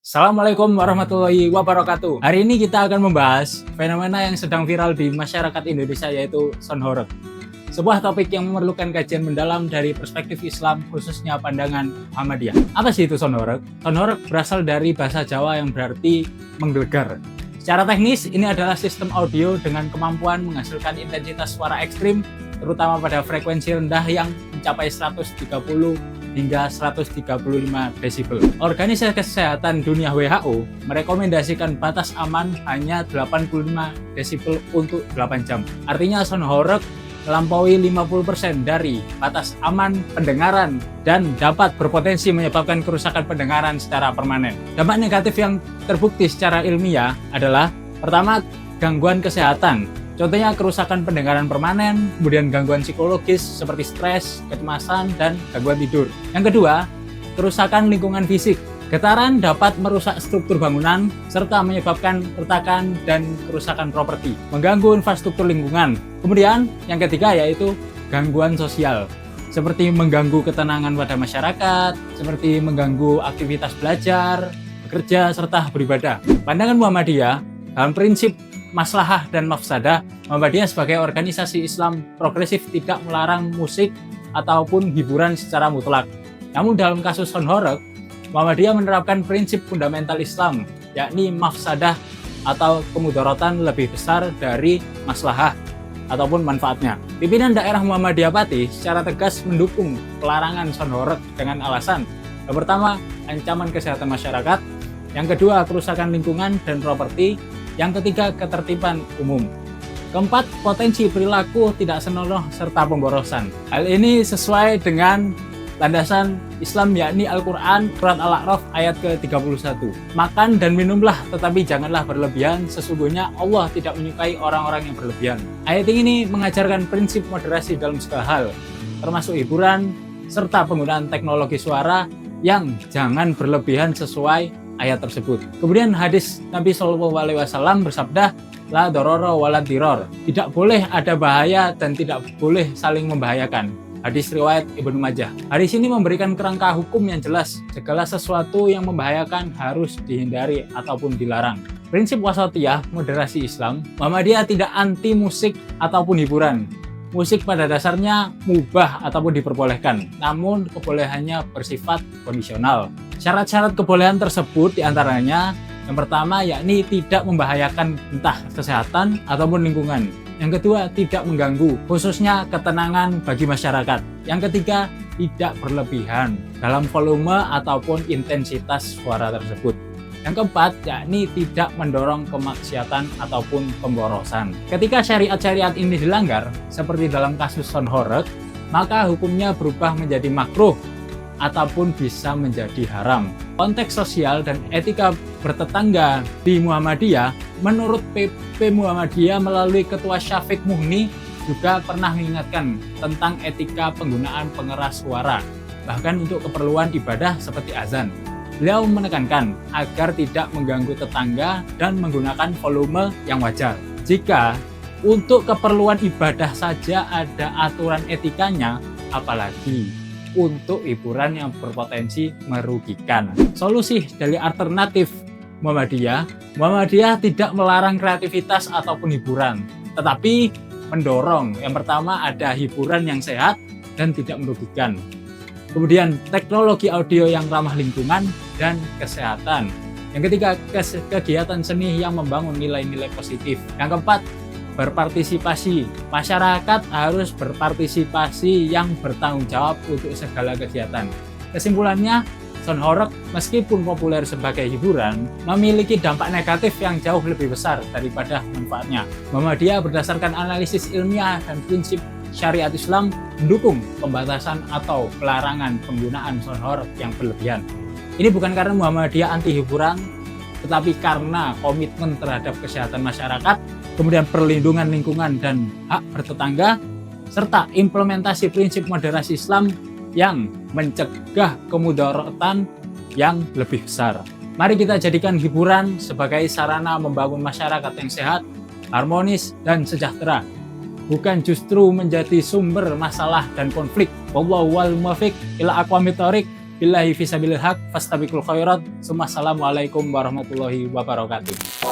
Assalamualaikum warahmatullahi wabarakatuh. Hari ini kita akan membahas fenomena yang sedang viral di masyarakat Indonesia, yaitu sound horeg. Sebuah topik yang memerlukan kajian mendalam dari perspektif Islam, khususnya pandangan Muhammadiyah. Apa sih itu sound horeg? Sound horeg berasal dari bahasa Jawa yang berarti menggelegar. Secara teknis, ini adalah sistem audio dengan kemampuan menghasilkan intensitas suara ekstrim, terutama pada frekuensi rendah yang mencapai 130 hingga 135 desibel. Organisasi Kesehatan Dunia WHO merekomendasikan batas aman hanya 85 desibel untuk 8 jam. Artinya sound horeg melampaui 50% dari batas aman pendengaran dan dapat berpotensi menyebabkan kerusakan pendengaran secara permanen. Dampak negatif yang terbukti secara ilmiah adalah pertama, gangguan kesehatan. Contohnya kerusakan pendengaran permanen, kemudian gangguan psikologis seperti stres, kecemasan, dan gangguan tidur. Yang kedua, kerusakan lingkungan fisik. Getaran dapat merusak struktur bangunan, serta menyebabkan retakan dan kerusakan properti, mengganggu infrastruktur lingkungan. Kemudian, yang ketiga yaitu gangguan sosial, seperti mengganggu ketenangan pada masyarakat, seperti mengganggu aktivitas belajar, bekerja, serta beribadah. Pandangan Muhammadiyah dalam prinsip maslahah dan mafsadah, Muhammadiyah sebagai organisasi Islam progresif tidak melarang musik ataupun hiburan secara mutlak. Namun dalam kasus sound horeg, Muhammadiyah menerapkan prinsip fundamental Islam, yakni mafsadah atau kemudaratan lebih besar dari maslahah ataupun manfaatnya. Pimpinan daerah Muhammadiyah Pati secara tegas mendukung pelarangan sound horeg dengan alasan yang pertama, ancaman kesehatan masyarakat, yang kedua, kerusakan lingkungan dan properti, yang ketiga, ketertiban umum. Keempat, potensi perilaku tidak senonoh serta pemborosan. Hal ini sesuai dengan landasan Islam, yakni Al-Quran surat Al-A'raf ayat ke-31. Makan dan minumlah, tetapi janganlah berlebihan, sesungguhnya Allah tidak menyukai orang-orang yang berlebihan. Ayat ini mengajarkan prinsip moderasi dalam segala hal, termasuk hiburan, serta penggunaan teknologi suara yang jangan berlebihan sesuai ayat tersebut. Kemudian hadis Nabi SAW bersabda, la dororo wala diror. Tidak boleh ada bahaya dan tidak boleh saling membahayakan. Hadis riwayat Ibnu Majah. Hadis ini memberikan kerangka hukum yang jelas. Segala sesuatu yang membahayakan harus dihindari ataupun dilarang. Prinsip wasatiyah moderasi Islam, Muhammadiyah tidak anti musik ataupun hiburan. Musik pada dasarnya mubah ataupun diperbolehkan, namun kebolehannya bersifat kondisional. Syarat-syarat kebolehan tersebut diantaranya yang pertama yakni tidak membahayakan entah kesehatan ataupun lingkungan. Yang kedua, tidak mengganggu, khususnya ketenangan bagi masyarakat. Yang ketiga, tidak berlebihan dalam volume ataupun intensitas suara tersebut. Yang keempat, yakni tidak mendorong kemaksiatan ataupun pemborosan. Ketika syariat-syariat ini dilanggar, seperti dalam kasus sound horeg, maka hukumnya berubah menjadi makruh ataupun bisa menjadi haram. Konteks sosial dan etika bertetangga di Muhammadiyah, menurut PP Muhammadiyah melalui Ketua Syafiq Muhni juga pernah mengingatkan tentang etika penggunaan pengeras suara, bahkan untuk keperluan ibadah seperti azan. Beliau menekankan agar tidak mengganggu tetangga dan menggunakan volume yang wajar. Jika untuk keperluan ibadah saja ada aturan etikanya, apalagi untuk hiburan yang berpotensi merugikan. Solusi dari alternatif Muhammadiyah tidak melarang kreativitas ataupun hiburan, tetapi mendorong yang pertama ada hiburan yang sehat dan tidak merugikan. Kemudian teknologi audio yang ramah lingkungan dan kesehatan. Yang ketiga, kegiatan seni yang membangun nilai-nilai positif. Yang keempat, berpartisipasi. Masyarakat harus berpartisipasi yang bertanggung jawab untuk segala kegiatan. Kesimpulannya, sound horeg meskipun populer sebagai hiburan, memiliki dampak negatif yang jauh lebih besar daripada manfaatnya. Muhammadiyah berdasarkan analisis ilmiah dan prinsip syariat Islam mendukung pembatasan atau pelarangan penggunaan sound horeg yang berlebihan. Ini bukan karena Muhammadiyah anti hiburan, tetapi karena komitmen terhadap kesehatan masyarakat, kemudian perlindungan lingkungan dan hak bertetangga, serta implementasi prinsip moderasi Islam yang mencegah kemudaratan yang lebih besar. Mari kita jadikan hiburan sebagai sarana membangun masyarakat yang sehat, harmonis, dan sejahtera, bukan justru menjadi sumber masalah dan konflik. Wallahu wal muwaffiq ila aqwamit thoriq. Billahi fisabilil haq, fastabiqul khairat. Assalamualaikum warahmatullahi wabarakatuh.